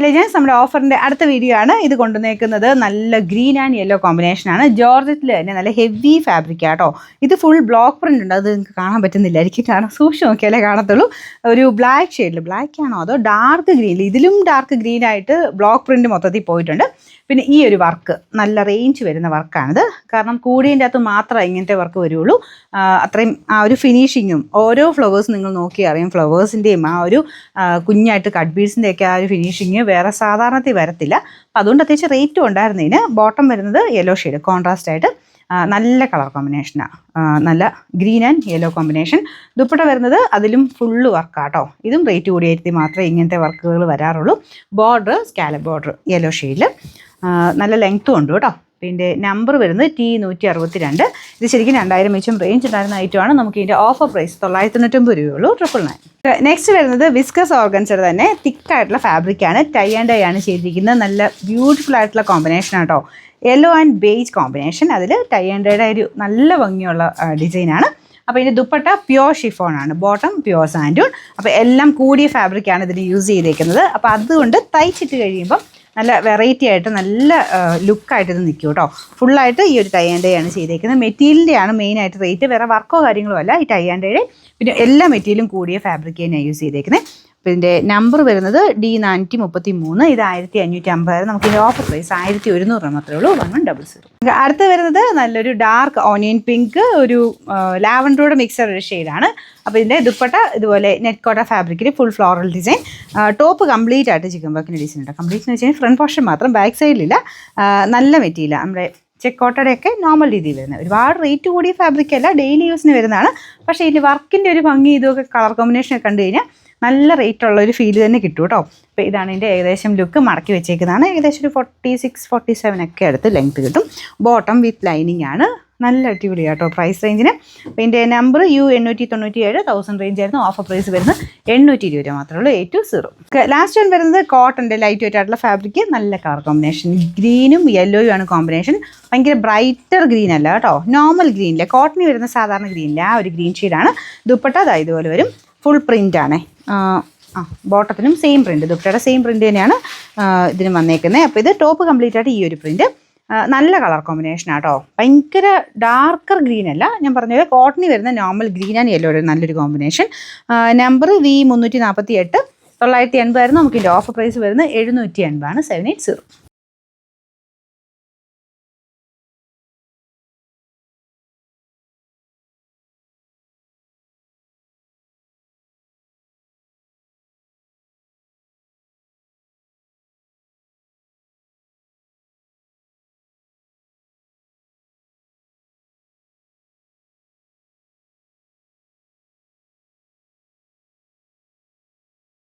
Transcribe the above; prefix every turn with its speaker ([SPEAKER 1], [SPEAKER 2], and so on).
[SPEAKER 1] Legends നമ്മുടെ ഓഫറിന്റെ അടുത്ത video ആണ് ഇത് കൊണ്ടുവന്നേക്കുന്നത് നല്ല ഗ്രീൻ ആൻഡ് യെല്ലോ കോമ്പിനേഷൻ ആണ് ജോർജറ്റിൽ തന്നെ നല്ല ഹെവി ഫാബ്രിക് ആട്ടോ ഇത് ഫുൾ ബ്ലോക്ക് പ്രിന്റ് ഉണ്ട് അത് നിങ്ങൾക്ക് കാണാൻ പറ്റുന്നില്ലായിരിക്കും കാരണം സൂക്ഷിച്ച് നോക്കിയാലേ കാണത്തുള്ളൂ ഒരു ബ്ലാക്ക് ഷെയ്ഡിൽ ബ്ലാക്ക് ആണോ അതോ ഡാർക്ക് ഗ്രീനിൽ ഇതിലും ഡാർക്ക് ഗ്രീൻ ആയിട്ട് ബ്ലോക്ക് പ്രിന്റ് മൊത്തത്തിൽ പോയിട്ടുണ്ട് പിന്നെ ഈ ഒരു വർക്ക് നല്ല റേഞ്ച് വരുന്ന വർക്കാണിത് കാരണം കൂടിയതിൻ്റെ അകത്ത് മാത്രമേ ഇങ്ങനത്തെ വർക്ക് വരുള്ളൂ അത്രയും ആ ഒരു ഫിനിഷിങ്ങും ഓരോ ഫ്ലവേഴ്സ് നിങ്ങൾ നോക്കി അറിയാം ഫ്ലവേഴ്സിൻ്റെയും ആ ഒരു കുഞ്ഞായിട്ട് കട്ട് ബീഡ്സിൻ്റെയൊക്കെ ആ ഒരു ഫിനിഷിങ് വേറെ സാധാരണത്തിൽ വരത്തില്ല അപ്പോൾ അതുകൊണ്ട് അത്യാവശ്യം റേറ്റും ഉണ്ടായിരുന്നതിന് ബോട്ടം വരുന്നത് യെല്ലോ ഷെയ്ഡ് കോൺട്രാസ്റ്റ് ആയിട്ട് നല്ല കളർ കോമ്പിനേഷനാണ് നല്ല green and yellow combination dupatta വരുന്നത് അതിലും ഫുള്ള് വർക്കാട്ടോ ഇതും റേറ്റ് കൂടിയായിട്ട് മാത്രമേ ഇങ്ങനത്തെ വർക്കുകൾ വരാറുള്ളൂ ബോർഡർ സ്കാലപ്പ് ബോർഡർ യെല്ലോ ഷെയ്ഡിൽ നല്ല ലെങ്ത്തും ഉണ്ട് കേട്ടോ പിന്നെ നമ്പർ വരുന്നത് T162 ഇത് ശരിക്കും 2000 വെച്ചും റേഞ്ച് ഉണ്ടായിരുന്ന ഐറ്റമാണ് നമുക്ക് ഇതിൻ്റെ ഓഫർ പ്രൈസ് 999 രൂപയുള്ളൂ 999. നെക്സ്റ്റ് വരുന്നത് വിസ്കസ് ഓർഗൻസയുടെ തന്നെ തിക്കായിട്ടുള്ള ഫാബ്രിക്കാണ് ടൈ ആൻഡ് ഡൈ ആണ് ചെയ്തിരിക്കുന്നത് നല്ല ബ്യൂട്ടിഫുൾ ആയിട്ടുള്ള കോമ്പിനേഷൻ ആട്ടോ യെല്ലോ ആൻഡ് ബേജ് കോമ്പിനേഷൻ അതിൽ ടൈ ആൻഡ് ഡൈയുടെ ഒരു നല്ല ഭംഗിയുള്ള ഡിസൈനാണ് അപ്പോൾ ഇതിൻ്റെ ദുപ്പട്ട പ്യുവർ ഷിഫോൺ ആണ് ബോട്ടം പ്യുവർ സാൻഡൂൺ അപ്പോൾ എല്ലാം കൂടിയ ഫാബ്രിക്കാണ് ഇതിൽ യൂസ് ചെയ്തേക്കുന്നത് അപ്പോൾ അതുകൊണ്ട് തയ്ച്ചിട്ട് കഴിയുമ്പം നല്ല വെറൈറ്റി ആയിട്ട് നല്ല ലുക്കായിട്ട് ഇത് നിൽക്കും കേട്ടോ ഫുള്ളായിട്ട് ഈ ഒരു ടൈ ആൻഡ് ഡൈ ആണ് ചെയ്തേക്കുന്നത് മെറ്റീരിയലിൻ്റെയാണ് മെയിനായിട്ട് റേറ്റ് വേറെ വർക്കോ കാര്യങ്ങളോ അല്ല ഈ ടൈ ആൻഡ് ഡൈയുടെ പിന്നെ എല്ലാ മെറ്റീരിയലും കൂടിയ ഫാബ്രിക് തന്നെയാണ് യൂസ് ചെയ്തേക്കുന്നത് അപ്പോൾ ഇതിൻ്റെ നമ്പർ വരുന്നത് D433 ഇത് 1550 നമുക്ക് ഇതിൻ്റെ ഓഫർ പ്രൈസ് 1100 മാത്രമേ ഉള്ളൂ 1100. അടുത്ത് വരുന്നത് നല്ലൊരു ഡാർക്ക് ഓണിയൻ പിങ്ക് ഒരു ലാവൻഡറോടെ മിക്സർ ഒരു ഷെയ്ഡാണ് അപ്പോൾ ഇതിൻ്റെ ദുപ്പട്ട ഇതുപോലെ നെറ്റ് കോട്ട ഫാബ്രിക്കിൽ full floral design top complete ആയിട്ട് ചിക്കൻ വർക്കിൻ്റെ ഡിസൈൻ ഉണ്ട് കംപ്ലീറ്റ് എന്ന് വെച്ചാൽ ഫ്രണ്ട് പോർഷൻ മാത്രം ബാക്ക് സൈഡിലില്ല നല്ല മെറ്റീരിയലാണ് നമ്മുടെ ചെക്കോട്ടയുടെയൊക്കെ നോർമൽ രീതിയിൽ വരുന്നത് ഒരുപാട് റേറ്റ് കൂടിയ ഫാബ്രിക് അല്ല ഡെയിലി യൂസിന് വരുന്നതാണ് പക്ഷേ ഇതിൻ്റെ വർക്കിൻ്റെ ഒരു ഭംഗി ഇതൊക്കെ കളർ കോമ്പിനേഷനൊക്കെ കണ്ടു കഴിഞ്ഞാൽ നല്ല റേറ്റുള്ള ഒരു ഫീൽ തന്നെ കിട്ടും കേട്ടോ അപ്പോൾ ഇതാണ് ഇതിൻ്റെ ഏകദേശം ലുക്ക് മടക്കി വെച്ചേക്കുന്നതാണ് ഏകദേശം ഒരു 46-47 ഒക്കെ അടുത്ത് ലെങ്ത് കിട്ടും ബോട്ടം വിത്ത് ലൈനിങ് ആണ് നല്ല അടിപൊളിയാണ് കേട്ടോ പ്രൈസ് റേഞ്ചിന് അപ്പോൾ ഇതിൻ്റെ നമ്പർ U897 1000 റേഞ്ച് ആയിരുന്നു ഓഫർ പ്രൈസ് വരുന്നത് 820 രൂപ മാത്രമേ ഉള്ളൂ 820. ലാസ്റ്റ് വൺ വരുന്നത് കോട്ടൻ്റെ ലൈറ്റ് വെയിറ്റ് ആയിട്ടുള്ള ഫാബ്രിക് നല്ല കളർ കോമ്പിനേഷൻ ഗ്രീനും യെല്ലോയും ആണ് കോമ്പിനേഷൻ ഭയങ്കര ബ്രൈറ്റർ ഗ്രീൻ അല്ല കേട്ടോ നോർമൽ ഗ്രീനിലെ കോട്ടണിൽ വരുന്ന സാധാരണ ഗ്രീനില്ല ആ ഒരു ഗ്രീൻ ഷെയ്ഡാണ് ദുപ്പട്ട അതായത് ഇതുപോലെ വരും ഫുൾ പ്രിൻ്റ് ആണേ ബോട്ടത്തിനും സെയിം പ്രിൻറ്റ് ദുപ്പട്ടയുടെ സെയിം പ്രിൻറ്റ് തന്നെയാണ് ഇതിന് വന്നേക്കുന്നത് അപ്പോൾ ഇത് ടോപ്പ് കംപ്ലീറ്റ് ആയിട്ട് ഈ ഒരു പ്രിൻറ്റ് നല്ല കളർ കോമ്പിനേഷൻ ആട്ടോ ഭയങ്കര ഡാർക്കർ ഗ്രീൻ അല്ല ഞാൻ പറഞ്ഞത് കോട്ടണിൽ വരുന്ന നോർമൽ ഗ്രീൻ ആൻഡ് യെല്ലോ നല്ലൊരു കോമ്പിനേഷൻ നമ്പർ V348 980 ആയിരുന്നു നമുക്ക് ഇതിൻ്റെ ഓഫർ പ്രൈസ് വരുന്നത് 780 ആണ് 780.